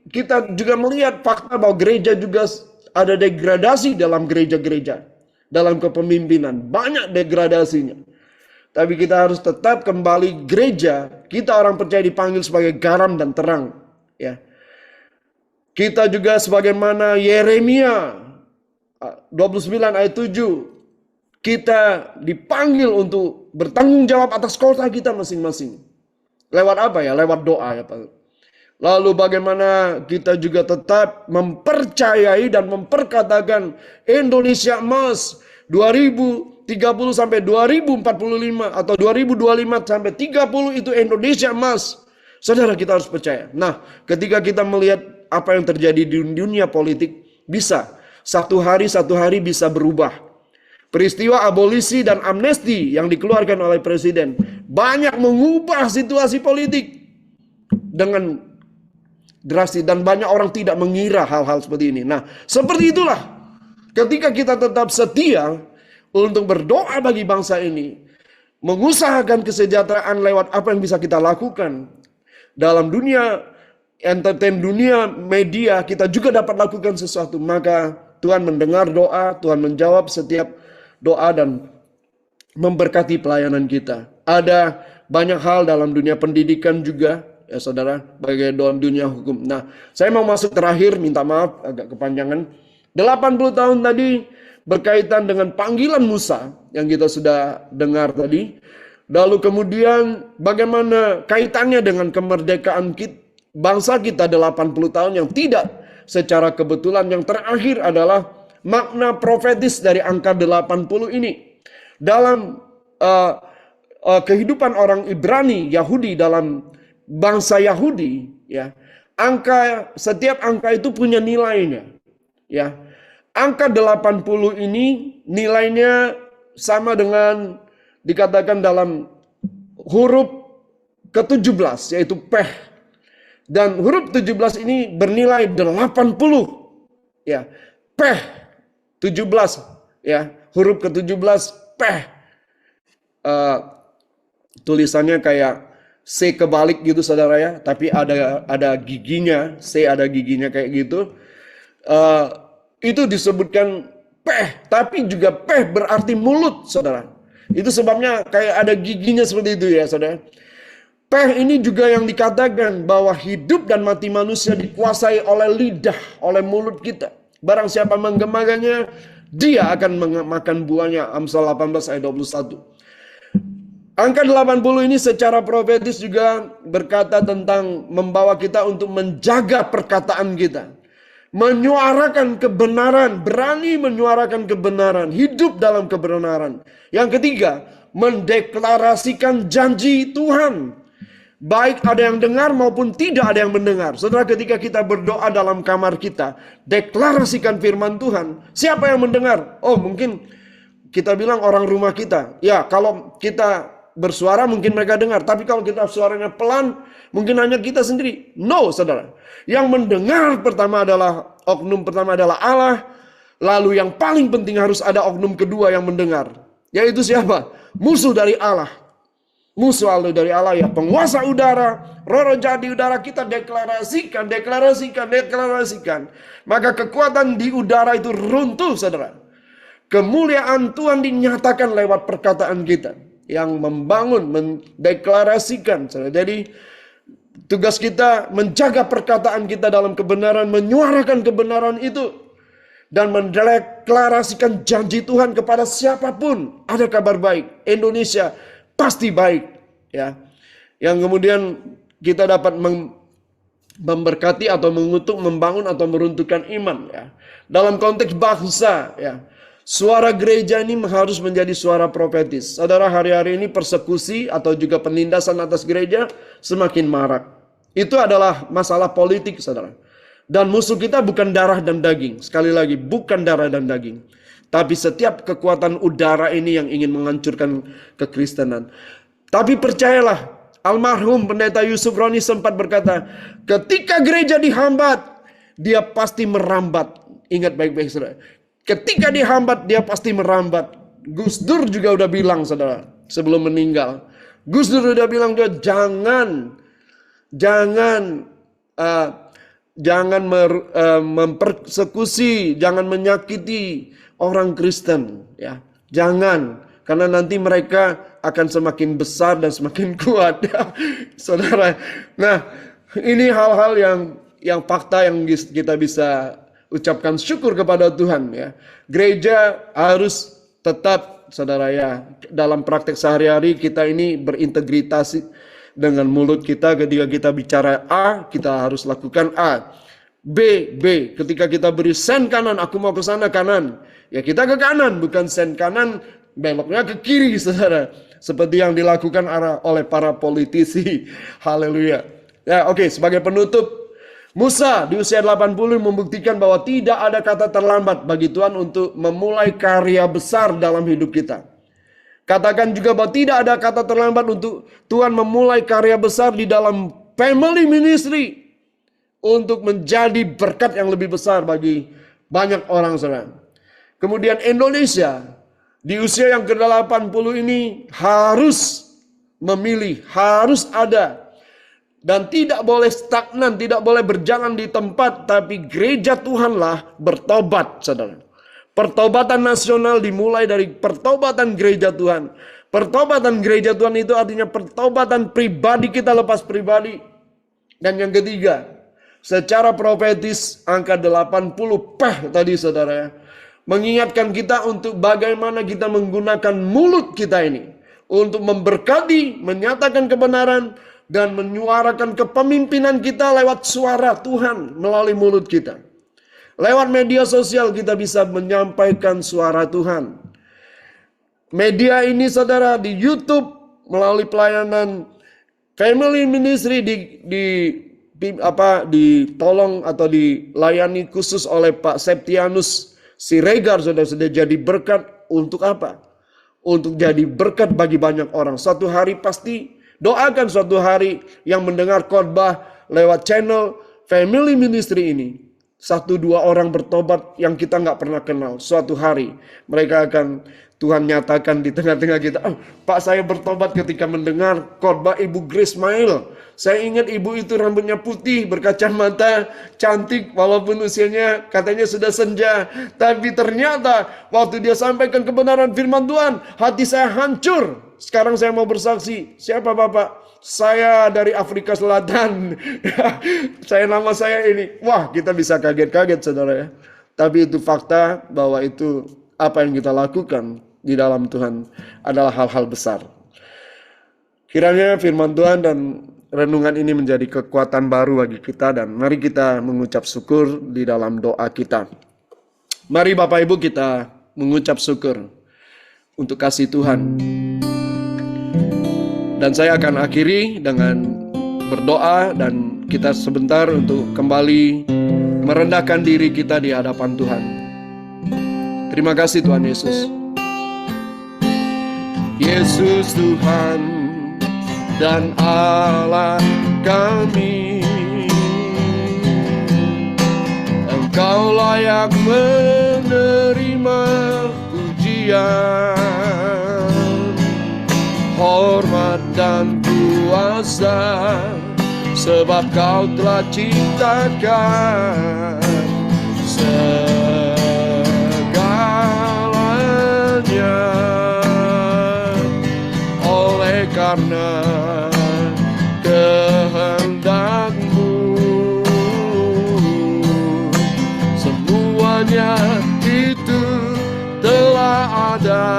kita juga melihat fakta bahwa gereja juga ada degradasi dalam gereja-gereja. Dalam kepemimpinan, banyak degradasinya. Tapi kita harus tetap kembali gereja. Kita orang percaya dipanggil sebagai garam dan terang. Ya. Kita juga sebagaimana Yeremia 29 ayat 7. Kita dipanggil untuk bertanggung jawab atas kota kita masing-masing. Lewat apa ya? Lewat doa, ya Pak. Lalu bagaimana kita juga tetap mempercayai dan memperkatakan Indonesia emas 2030 sampai 2045 atau 2025 sampai 30 itu Indonesia emas. Saudara, kita harus percaya. Nah, ketika kita melihat apa yang terjadi di dunia politik, bisa satu hari bisa berubah. Peristiwa abolisi dan amnesti yang dikeluarkan oleh presiden banyak mengubah situasi politik dengan drastis, dan banyak orang tidak mengira hal-hal seperti ini. Nah, seperti itulah ketika kita tetap setia untuk berdoa bagi bangsa ini, mengusahakan kesejahteraan lewat apa yang bisa kita lakukan dalam dunia entertain, dunia media, kita juga dapat lakukan sesuatu. Maka Tuhan mendengar doa, Tuhan menjawab setiap doa dan memberkati pelayanan kita. Ada banyak hal dalam dunia pendidikan juga, ya saudara, bagi dalam dunia hukum. Nah, saya mau masuk terakhir, minta maaf agak kepanjangan. 80 tahun tadi berkaitan dengan panggilan Musa yang kita sudah dengar tadi. Lalu kemudian bagaimana kaitannya dengan kemerdekaan bangsa kita 80 tahun yang tidak secara kebetulan. Yang terakhir adalah makna profetis dari angka 80 ini. Dalam kehidupan orang Ibrani, Yahudi, dalam bangsa Yahudi, ya, setiap angka itu punya nilainya, ya. Angka 80 ini nilainya sama dengan dikatakan dalam huruf ke-17, yaitu Peh. Dan huruf 17 ini bernilai 80, ya. Peh 17, ya, huruf ke-17 Peh. Tulisannya kayak C kebalik gitu saudara ya, tapi ada giginya, C ada giginya kayak gitu. Itu disebutkan Peh, tapi juga Peh berarti mulut saudara. Itu sebabnya kayak ada giginya seperti itu ya saudara. Peh ini juga yang dikatakan bahwa hidup dan mati manusia dikuasai oleh lidah, oleh mulut kita. Barang siapa menggemakannya, dia akan memakan buahnya. Amsal 18 ayat 21. Angka 80 ini secara profetis juga berkata tentang membawa kita untuk menjaga perkataan kita. Menyuarakan kebenaran, berani menyuarakan kebenaran, hidup dalam kebenaran. Yang ketiga, mendeklarasikan janji Tuhan. Baik ada yang dengar maupun tidak ada yang mendengar. Saudara, ketika kita berdoa dalam kamar kita, deklarasikan firman Tuhan. Siapa yang mendengar? Oh, mungkin kita bilang orang rumah kita. Ya, kalau kita bersuara mungkin mereka dengar. Tapi kalau kita suaranya pelan, mungkin hanya kita sendiri. No, saudara. Yang mendengar pertama adalah, oknum pertama adalah Allah. Lalu yang paling penting harus ada oknum kedua yang mendengar. Yaitu siapa? Musuh dari Allah. Musuh dari Allah, ya, penguasa udara, roh jahat di udara, kita deklarasikan. Maka kekuatan di udara itu runtuh, saudara. Kemuliaan Tuhan dinyatakan lewat perkataan kita yang membangun, mendeklarasikan. Saudara. Jadi tugas kita menjaga perkataan kita dalam kebenaran, menyuarakan kebenaran itu, dan mendeklarasikan janji Tuhan kepada siapapun. Ada kabar baik, Indonesia pasti baik, ya. Yang kemudian kita dapat memberkati atau mengutuk, membangun atau meruntuhkan iman, ya. Dalam konteks bangsa, ya. Suara gereja ini harus menjadi suara profetis. Saudara, hari-hari ini persekusi atau juga penindasan atas gereja semakin marak. Itu adalah masalah politik, saudara. Dan musuh kita bukan darah dan daging. Sekali lagi, bukan darah dan daging. Tapi setiap kekuatan udara ini yang ingin menghancurkan kekristenan. Tapi percayalah, almarhum pendeta Yusuf Roni sempat berkata, ketika gereja dihambat, dia pasti merambat. Ingat baik-baik saudara. Ketika dihambat, dia pasti merambat. Gus Dur juga udah bilang saudara, sebelum meninggal. Gus Dur udah bilang juga, jangan mempersekusi, jangan menyakiti orang Kristen, ya. Jangan, karena nanti mereka akan semakin besar dan semakin kuat, ya. Saudara. Nah, ini hal-hal yang fakta yang kita bisa ucapkan syukur kepada Tuhan, ya. Gereja harus tetap, saudara, ya, dalam praktek sehari-hari kita ini berintegritas dengan mulut kita. Ketika kita bicara A, kita harus lakukan A. B. Ketika kita beri sen kanan, aku mau ke sana kanan. Ya kita ke kanan, bukan sen kanan, beloknya ke kiri, saudara. Seperti yang dilakukan oleh para politisi. Haleluya. Ya, oke, sebagai penutup, Musa di usia 80 membuktikan bahwa tidak ada kata terlambat bagi Tuhan untuk memulai karya besar dalam hidup kita. Katakan juga bahwa tidak ada kata terlambat untuk Tuhan memulai karya besar di dalam family ministry untuk menjadi berkat yang lebih besar bagi banyak orang, saudara. Kemudian Indonesia di usia yang ke-80 ini harus memilih, harus ada. Dan tidak boleh stagnan, tidak boleh berjalan di tempat, tapi gereja Tuhanlah bertobat, saudara. Pertobatan nasional dimulai dari pertobatan gereja Tuhan. Pertobatan gereja Tuhan itu artinya pertobatan pribadi kita lepas pribadi. Dan yang ketiga, secara profetis angka 80 tadi saudara ya, mengingatkan kita untuk bagaimana kita menggunakan mulut kita ini untuk memberkati, menyatakan kebenaran, dan menyuarakan kepemimpinan kita lewat suara Tuhan melalui mulut kita. Lewat media sosial kita bisa menyampaikan suara Tuhan. Media ini saudara di YouTube melalui pelayanan family ministry ditolong atau dilayani khusus oleh Pak Septianus Siregar sudah jadi berkat untuk apa? Untuk jadi berkat bagi banyak orang. Suatu hari pasti doakan suatu hari yang mendengar khotbah lewat channel family ministry ini. 1-2 orang bertobat yang kita nggak pernah kenal. Suatu hari mereka akan Tuhan nyatakan di tengah-tengah kita. Oh, Pak, saya bertobat ketika mendengar khotbah Ibu Grace Mail. Saya ingat ibu itu rambutnya putih, berkacamata, cantik walaupun usianya katanya sudah senja. Tapi ternyata waktu dia sampaikan kebenaran firman Tuhan, hati saya hancur. Sekarang saya mau bersaksi. Siapa Bapak? Saya dari Afrika Selatan. Nama saya ini. Wah, kita bisa kaget-kaget saudara ya. Tapi itu fakta bahwa itu apa yang kita lakukan di dalam Tuhan adalah hal-hal besar. Kiranya firman Tuhan dan renungan ini menjadi kekuatan baru bagi kita, dan mari kita mengucap syukur di dalam doa kita. Mari Bapak Ibu kita mengucap syukur untuk kasih Tuhan. Dan saya akan akhiri dengan berdoa dan kita sebentar untuk kembali merendahkan diri kita di hadapan Tuhan. Terima kasih Tuhan Yesus. Yesus Tuhan dan Allah kami, Engkau layak menerima pujian, hormat dan kuasa, sebab Kau telah ciptakan segalanya. Oleh karena kehendak-Mu, semuanya itu telah ada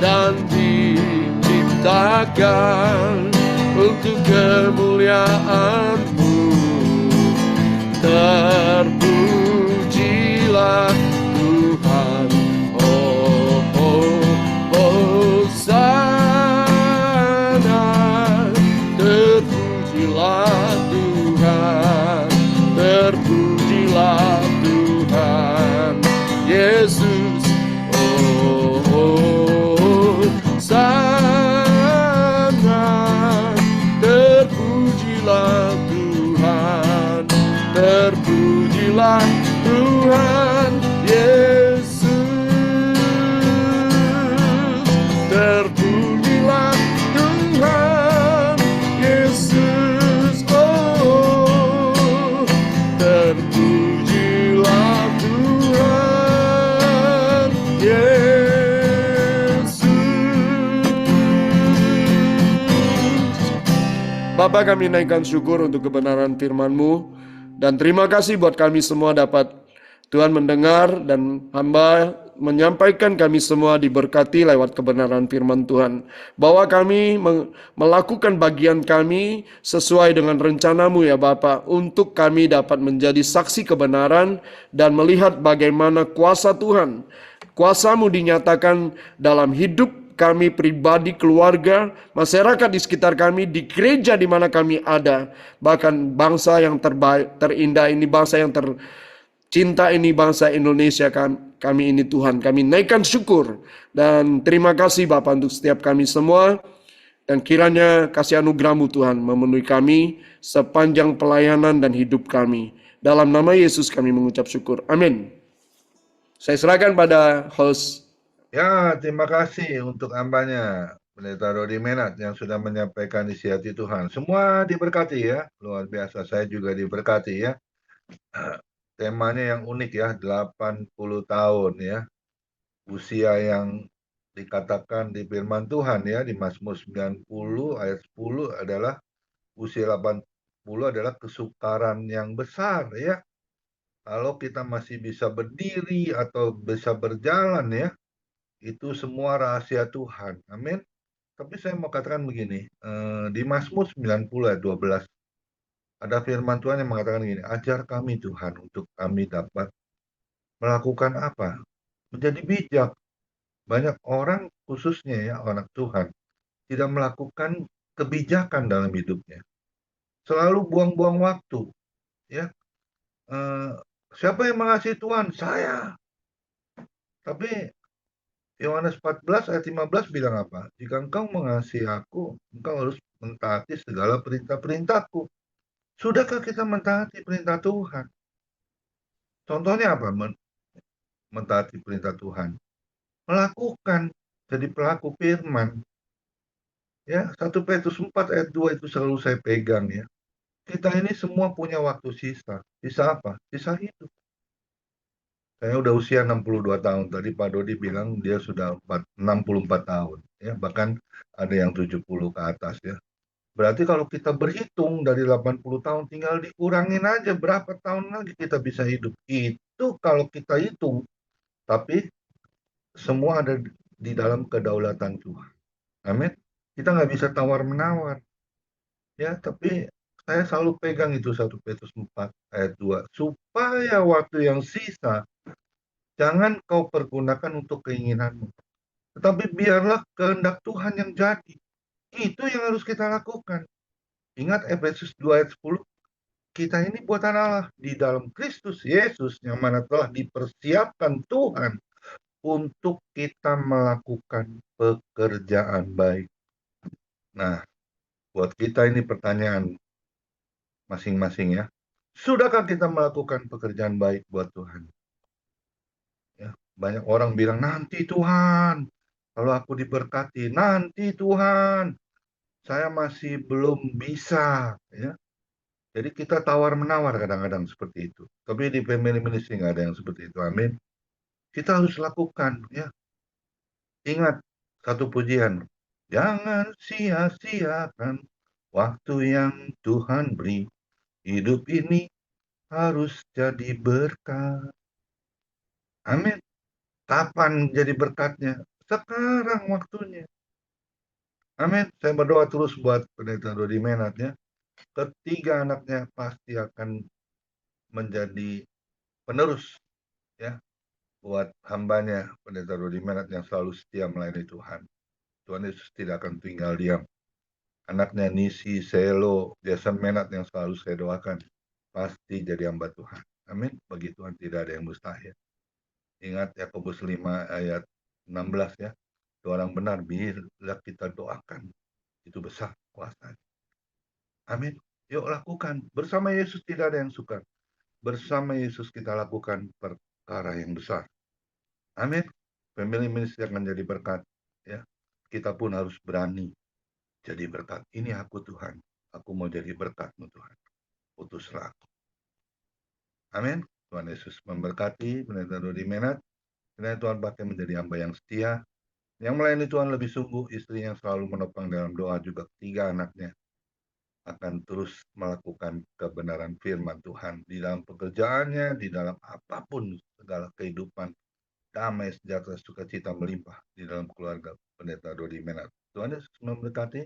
dan diciptakan untuk kemuliaan-Mu. Terpujilah Tuhan, oh, oh, Hosana. Terpujilah Tuhan, terpujilah Tuhan Yesus, oh, oh, Hosana. Terpujilah Tuhan, terpujilah Tuhan Yesus, terpujilah Tuhan Yesus, oh, terpujilah Tuhan Yesus. Bapa, kami naikkan syukur untuk kebenaran firman-Mu, dan terima kasih buat kami semua dapat Tuhan mendengar, dan hamba menyampaikan kami semua diberkati lewat kebenaran firman Tuhan. Bahwa kami melakukan bagian kami sesuai dengan rencana-Mu ya Bapa, untuk kami dapat menjadi saksi kebenaran dan melihat bagaimana kuasa Tuhan, kuasa-Mu dinyatakan dalam hidup kami pribadi, keluarga, masyarakat di sekitar kami, di gereja di mana kami ada, bahkan bangsa yang terindah ini, bangsa yang tercinta ini, bangsa Indonesia kami ini Tuhan. Kami naikkan syukur dan terima kasih Bapa untuk setiap kami semua, dan kiranya kasih anugerah-Mu Tuhan memenuhi kami sepanjang pelayanan dan hidup kami. Dalam nama Yesus kami mengucap syukur. Amin. Saya serahkan pada host. Ya, terima kasih untuk hambanya, Pendeta Rodi Menat, yang sudah menyampaikan isi hati Tuhan. Semua diberkati ya, luar biasa. Saya juga diberkati ya. Temanya yang unik ya, 80 tahun ya. Usia yang dikatakan di firman Tuhan ya, di Mazmur 90 ayat 10 adalah usia 80 adalah kesukaran yang besar ya. Kalau kita masih bisa berdiri atau bisa berjalan ya, itu semua rahasia Tuhan. Amin. Tapi saya mau katakan begini, di Mazmur 90 ayat 12, ada firman Tuhan yang mengatakan gini, ajar kami Tuhan untuk kami dapat melakukan apa? Menjadi bijak. Banyak orang khususnya ya anak Tuhan tidak melakukan kebijakan dalam hidupnya. Selalu buang-buang waktu, ya. Eh, Siapa yang mengasihi Tuhan? Saya. Tapi Yohanes 14 ayat 15 bilang apa? Jika engkau mengasihi aku, engkau harus mentaati segala perintah-perintahku. Sudahkah kita mentaati perintah Tuhan? Contohnya apa? Mentaati perintah Tuhan. Melakukan, jadi pelaku firman. Ya, 1 Petrus 4 ayat 2 itu selalu saya pegang ya. Kita ini semua punya waktu sisa. Sisa apa? Sisa hidup. Saya udah usia 62 tahun. Tadi Pak Dodi bilang dia sudah 64 tahun. Ya, bahkan ada yang 70 ke atas ya. Berarti kalau kita berhitung dari 80 tahun, tinggal dikurangin aja berapa tahun lagi kita bisa hidup. Itu kalau kita hitung. Tapi semua ada di dalam kedaulatan Tuhan. Amin. Kita nggak bisa tawar-menawar. Ya, tapi saya selalu pegang itu 1 Petrus 4 ayat 2. Supaya waktu yang sisa, jangan kau pergunakan untuk keinginanmu. Tetapi biarlah kehendak Tuhan yang jadi. Itu yang harus kita lakukan. Ingat Efesus 2 ayat 10. Kita ini buatan Allah di dalam Kristus Yesus yang mana telah dipersiapkan Tuhan untuk kita melakukan pekerjaan baik. Nah, buat kita ini pertanyaan masing-masing ya. Sudahkah kita melakukan pekerjaan baik buat Tuhan? Ya, banyak orang bilang, nanti Tuhan, kalau aku diberkati, nanti Tuhan, saya masih belum bisa. Ya. Jadi kita tawar-menawar kadang-kadang seperti itu. Tapi di family ministry nggak ada yang seperti itu. Amin. Kita harus lakukan. Ya. Ingat satu pujian. Jangan sia-siakan waktu yang Tuhan beri. Hidup ini harus jadi berkat. Amin. Kapan jadi berkatnya? Sekarang waktunya. Amin. Saya berdoa terus buat Pendeta Dodi Menat ya. Ketiga anaknya pasti akan menjadi penerus ya buat hambanya Pendeta Dodi Menat yang selalu setia melayani Tuhan. Tuhan Yesus tidak akan tinggal diam. Anaknya Nisi, Selo, Jason Menat yang selalu saya doakan pasti jadi hamba Tuhan. Amin. Bagi Tuhan tidak ada yang mustahil. Ingat Yakobus 5 ayat 16 ya. Itu orang benar bila kita doakan itu besar kuasanya. Amin. Yuk lakukan. Bersama Yesus tidak ada yang suka. Bersama Yesus kita lakukan perkara yang besar. Amin. Family ministry akan jadi berkat. Ya. Kita pun harus berani jadi berkat. Ini aku Tuhan. Aku mau jadi berkat-Mu Tuhan. Utuslah aku. Amin. Tuhan Yesus memberkati Pendeta Dodi Menat. Kiranya Tuhan pakai menjadi hamba yang setia, yang melayani Tuhan lebih sungguh, istri yang selalu menopang dalam doa, juga ketiga anaknya akan terus melakukan kebenaran firman Tuhan di dalam pekerjaannya, di dalam apapun segala kehidupan, damai, sejahtera, sukacita melimpah di dalam keluarga Pendeta Dodi Menat. Tuhan Yesus memberkati.